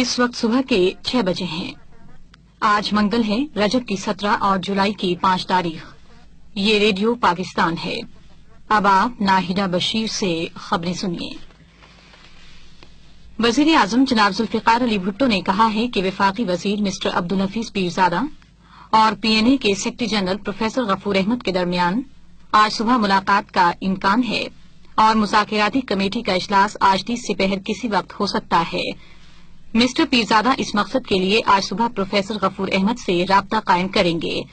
इस वक्त सुबह के 6 बजे हैं। आज मंगल है, रजब की 17 और जुलाई की 5 तारीख। ये रेडियो पाकिस्तान है। अब आप नाहिदा बशीर से खबरें सुनिए। वजीर आजम जनाब जुल्फिकार अली भुट्टो ने कहा है कि वफाकी वजीर मिस्टर अब्दुल नफीस पीरजादा और पीएनए के secretary general professor Ghafoor Ahmed के दरमियान आज सुबह मुलाकात का इम्कान है और मुज़ाकिराती कमेटी का इजलास आज 30 से पहर किसी वक्त हो सकता है। मिस्टर पीरजादा इस मकसद के लिए आज सुबह प्रोफेसर गफूर अहमद से राब्ता कायम करेंगे।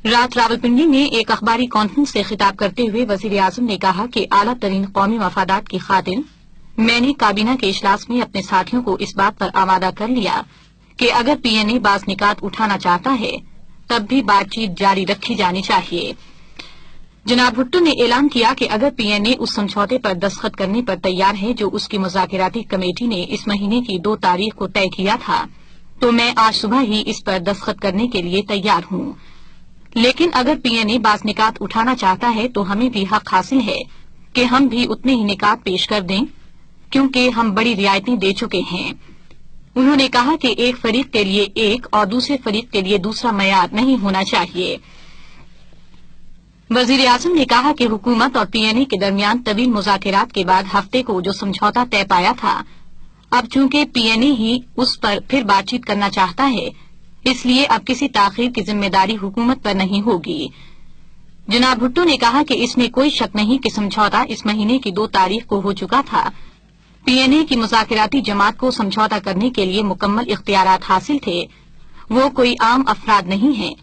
रात रावलपिंडी में एक अखबारी कॉन्फ्रेंस से खिताब करते हुए वजीर आजम ने कहा कि आला तरीन कौमी मफादात की खातिर मैंने काबीना के इजलास में अपने साथियों को इस बात पर आमादा कर लिया कि अगर पीएनए बाज निकात उठाना चाहता है तब भी बातचीत जारी रखी जानी चाहिए। जनाब भुट्टो ने ऐलान किया कि अगर पीएनए उस समझौते पर दस्तखत करने पर तैयार है जो उसकी मुज़ाकिराती कमेटी ने इस महीने की 2 तारीख को तय किया था, तो मैं आज सुबह ही इस पर दस्तखत करने के लिए तैयार हूं। लेकिन अगर पीएनए बाज निकात उठाना चाहता है तो हमें भी हक हासिल है कि हम भी उतने ही निकात पेश कर दें, क्योंकि हम बड़ी रियायतें दे चुके हैं। उन्होंने कहा कि एक फरीक के लिए एक और दूसरे फरीक के लिए दूसरा मयार नहीं होना चाहिए। वजीर आजम ने कहा कि हुकूमत और पीएनए के दरमियान तवील मुज़ाकिरात के बाद हफ्ते को जो समझौता तय पाया था, अब चूंकि पीएनए ही उस पर फिर बातचीत करना चाहता है, इसलिए अब किसी ताखीर की जिम्मेदारी हुकूमत पर नहीं होगी। जनाब भुट्टो ने कहा कि इसमें कोई शक नहीं कि समझौता इस महीने की 2 तारीख को हो चुका था। पीएनए की मुज़ाकिराती जमात को समझौता करने के लिए मुकम्मल इख्तियारात हासिल थे। वो कोई आम अफराद नहीं हैं।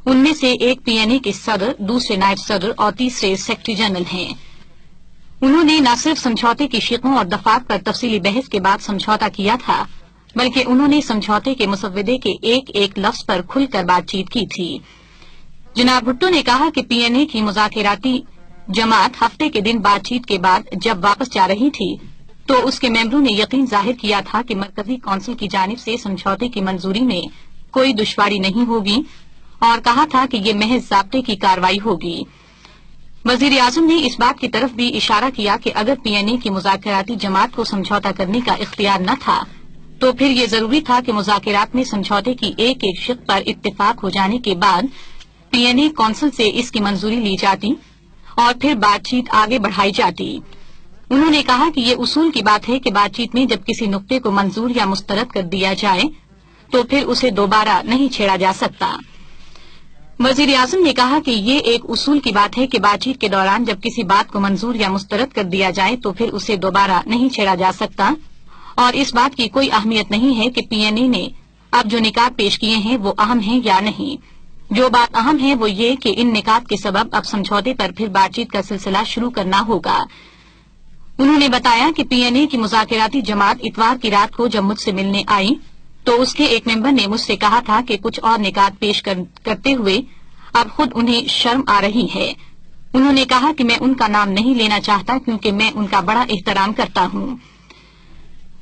उनमें से एक पीएनए के सदर, दूसरे नायब सदर और तीसरे सेक्रेटरी जनरल हैं। उन्होंने न सिर्फ समझौते की शिकों और दफात पर तफसीली बहस के बाद समझौता किया था, बल्कि उन्होंने समझौते के मुसव्वदे के एक एक लफ्ज पर खुलकर बातचीत की थी। जनाब भुट्टो ने कहा कि पीएनए की मुज़ाकिराती जमात हफ्ते के दिन बातचीत के बाद जब वापस जा रही थी तो उसके मेंबरों ने यकीन जाहिर किया था कि मरकजी कौंसिल की जानिब से समझौते की मंजूरी में कोई दुश्वारी नहीं होगी और कहा था कि ये महज ज़ाब्ते की कार्रवाई होगी। वजीर आजम ने इस बात की तरफ भी इशारा किया कि अगर पीएनए की मुज़ाकिराती जमात को समझौता करने का इख्तियार न था तो फिर ये जरूरी था कि मुज़ाकिरात में समझौते की एक एक शिक पर इत्तेफाक हो जाने के बाद पीएनए कौंसिल से इसकी मंजूरी ली जाती और फिर बातचीत आगे बढ़ाई जाती। उन्होंने कहा कि ये उसूल की बात है कि बातचीत में जब किसी नुक्ते को मंजूर या मुस्तरद कर दिया जाए तो फिर उसे दोबारा नहीं छेड़ा जा सकता। वजीर आजम ने कहा कि ये एक उसूल की बात है कि बातचीत के दौरान जब किसी बात को मंजूर या मुस्तरद कर दिया जाए तो फिर उसे दोबारा नहीं छेड़ा जा सकता और इस बात की कोई अहमियत नहीं है कि पीएनए ने अब जो निकात पेश किए हैं वो अहम हैं या नहीं। जो बात अहम है वो ये कि इन निकात के सबब अब समझौते पर फिर बातचीत का सिलसिला शुरू करना होगा। उन्होंने बताया कि पीएनए की मुज़ाकिराती जमात इतवार की रात को जब मुझसे मिलने आई तो उसके एक मेंबर ने मुझसे कहा था कि कुछ और निकात पेश करते हुए अब खुद उन्हें शर्म आ रही है। उन्होंने कहा कि मैं उनका नाम नहीं लेना चाहता क्योंकि मैं उनका बड़ा एहतराम करता हूं।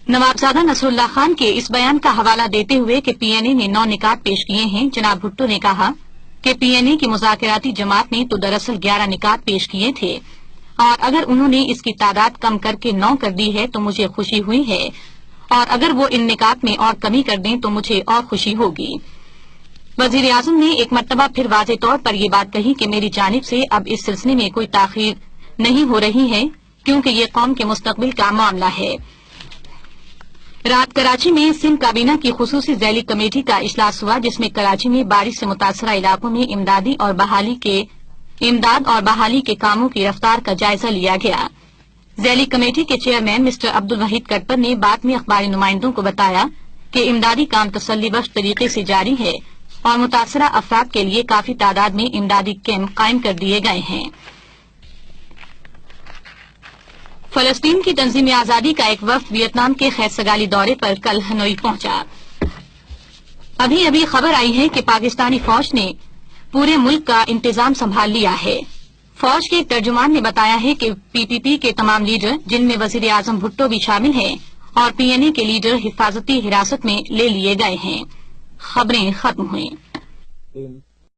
नवाबजादा नसरुल्लाह खान के इस बयान का हवाला देते हुए कि पीएनए ने 9 निकात पेश किए हैं, जनाब भुट्टो ने कहा कि पीएनए की मुज़ाकिराती जमात ने तो दरअसल 11 निकात पेश किए थे और अगर उन्होंने इसकी तादाद कम करके 9 कर दी है तो मुझे खुशी हुई है और अगर वो इन निकात में और कमी कर दें तो मुझे और खुशी होगी। वजीर आजम ने एक मरतबा फिर वाज़े तौर पर ये बात कही कि मेरी जानिब से अब इस सिलसिले में कोई ताखीर नहीं हो रही है क्योंकि ये कौम के मुस्तकबिल का मामला है। रात कराची में सिंध काबीना की खुसूसी ज़ैली कमेटी का इजलास हुआ जिसमें कराची में बारिश से मुतासरा इलाकों में इमदाद और बहाली के कामों की रफ्तार का जायजा लिया गया। ज़ैली कमेटी के चेयरमैन मिस्टर अब्दुल वहीद कटपर ने बाद में अखबारी नुमाइंदों को बताया कि इमदादी काम तसल्ली बख्श तरीके से जारी है और मुतासरा अफराद के लिए काफी तादाद में इमदादी कैंप कायम कर दिए गए हैं। फलस्तीन की तंजीम आजादी का एक वफ्द वियतनाम के खैरसगाली दौरे पर कल हनोई पहुंचा। अभी अभी खबर आई है कि पाकिस्तानी फौज ने पूरे मुल्क का इंतजाम संभाल लिया है। फौज के एक तर्जुमान ने बताया है कि पीपीपी के तमाम लीडर, जिनमें वजीर आजम भुट्टो भी शामिल हैं, और पीएनए के लीडर हिफाजती हिरासत में ले लिए गए हैं। खबरें खत्म हुई।